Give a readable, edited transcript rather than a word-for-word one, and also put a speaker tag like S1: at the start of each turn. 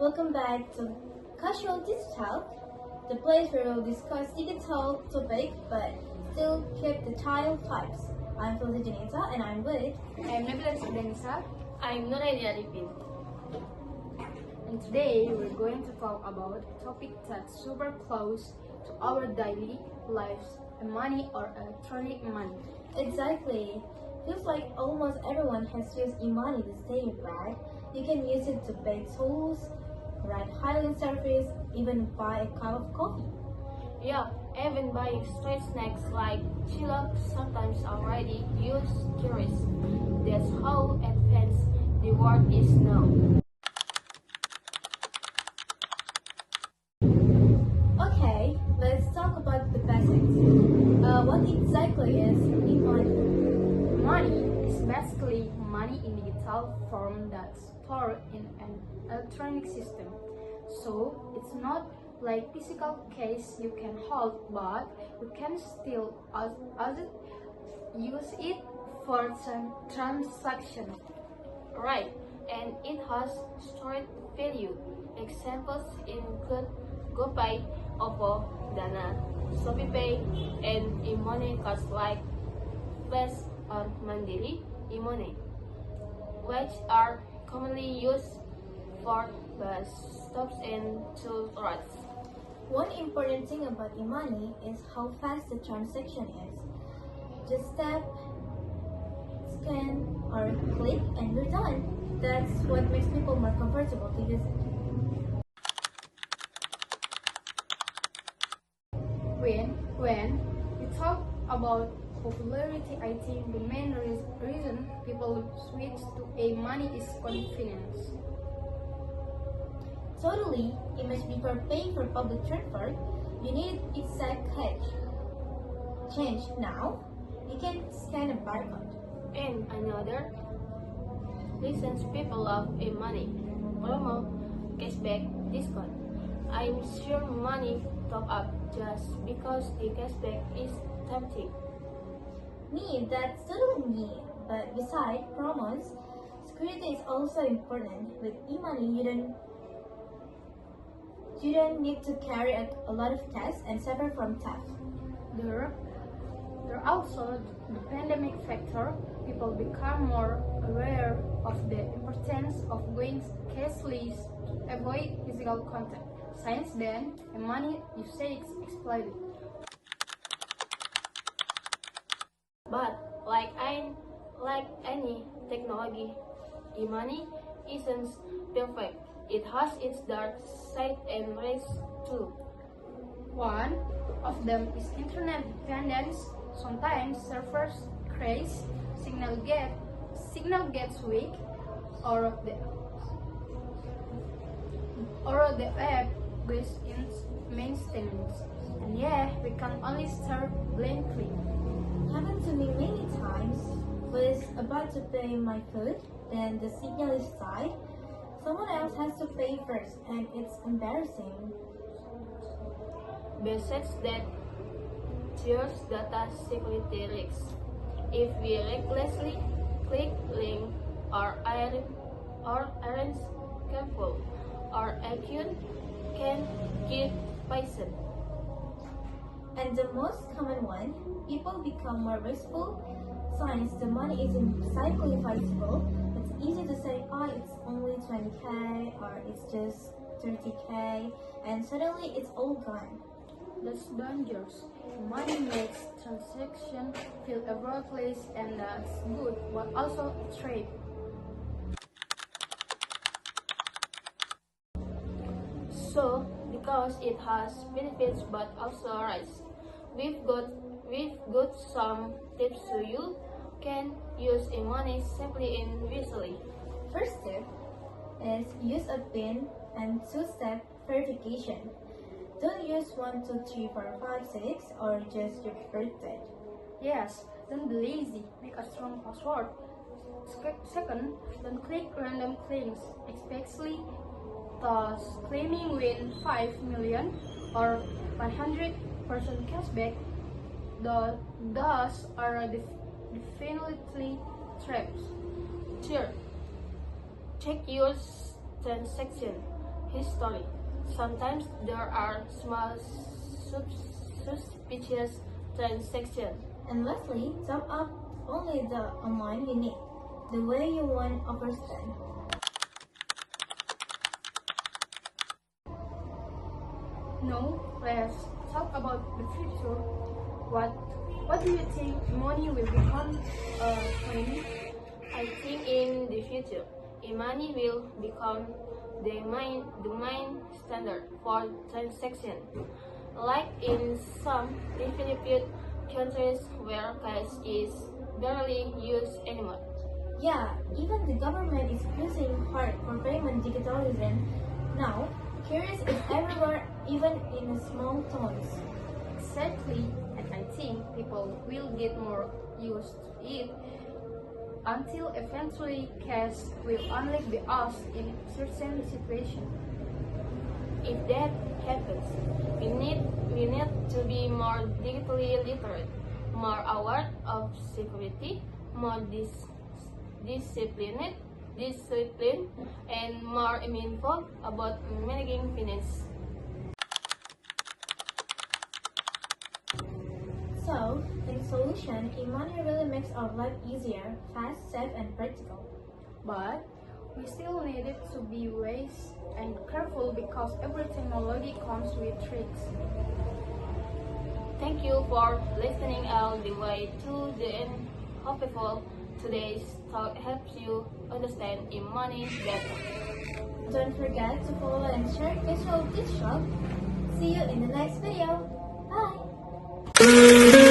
S1: Welcome back to Casual Digital, the place where we'll discuss digital topic but still keep the child vibes. I'm Felicia Janita and I'm with.
S2: I'm Nabila Sudanisa,
S3: I'm Nuraini Arifin.
S2: and today we're going to talk about a topic that's super close to our daily lives, money or electronic money.
S1: Exactly. Feels like almost everyone has used e-money these days, right? You can use it to pay tolls, ride Highland service, even buy a cup of coffee.
S3: Yeah, even buying street snacks like chillok sometimes already use QRIS. That's how advanced the world is now.
S1: Okay, let's talk about the basics. What exactly is e-money?
S2: Money is basically money in digital form that's stored in an electronic system. So it's not like physical case you can hold, but you can still use it for transaction.
S3: Right, and it has stored value. Examples include GoPay, Oppo, Dana, ShopeePay, and e-money cards like Flash or Mandiri e-money, which are commonly used for bus stops and toll roads.
S1: One important thing about e-money is how fast the transaction is. Just tap, scan, or click and you're done. That's what makes people more comfortable to use it.
S2: When we talk about popularity, I think the main reason people switch to e-money is convenience.
S1: Totally, image before paying for public transport, you need exact cash. Change now, you can scan a barcode.
S3: And another reasons people love e-money, promo, cashback, discount. I'm sure money top up just because the cashback is tempting.
S1: That's totally me. But besides promos, security is also important. With e-money, you don't need to carry a lot of cash and suffer from theft.
S2: There, there also the pandemic factor. People become more aware of the importance of going cashless to avoid physical contact. Since then, the money usage exploded.
S3: But like any technology, e-money isn't perfect. It has its dark side and risks too.
S2: One of them is internet dependence. Sometimes servers crash, signal gets weak, or the app goes in maintenance. And yeah, we can only start blankly.
S1: Happened to me many times. Was about to pay my food, then the signal is died. Someone else has to pay first, and it's embarrassing.
S3: Besides that, there's data security risks. If we recklessly click link or aren't careful, our account can get poisoned.
S1: And the most common one, people become more wasteful. Since the money isn't psychologizable, it's easy to say, oh, it's only 20k or it's just 30k, and suddenly it's all gone.
S2: That's dangerous. Money makes transaction feel effortless, and that's good, but also a trap.
S3: So, because it has benefits but also risks, we've got some tips so you can use e-money simply and visually.
S1: First tip is use a PIN and two-step verification. Don't use 1, 2, 3, 4, 5, 6 or just your birthday.
S2: Yes, don't be lazy. Make a strong password. Second, don't click random claims, especially those claiming win 5 million or 100% cashback. Those are definitely traps.
S3: Third, check your transaction history. Sometimes there are small suspicious transactions.
S1: And lastly, top up only the amount you need, the way you want overspend.
S2: Now, let's talk about the future. What do you think money will become when?
S3: I think in the future, e-money will become the main standard for transaction. Like in some developed countries where cash is barely used anymore.
S1: Yeah, even the government is pushing hard for payment digitalism now. Curious is everywhere, even in small towns.
S2: Exactly, and I think people will get more used to it until eventually cash will only be asked in certain situations.
S3: If that happens, we need to be more digitally literate, more aware of security, more disciplined, and more mindful about managing finance.
S1: So, in solution, e-money really makes our life easier, fast, safe, and practical.
S2: But we still need it to be wise and careful because every technology comes with tricks.
S3: Thank you for listening all the way to the end. Hopefully, today's talk helps you understand e-money better.
S1: Don't forget to follow and share Visual Digital. See you in the next video. Bye!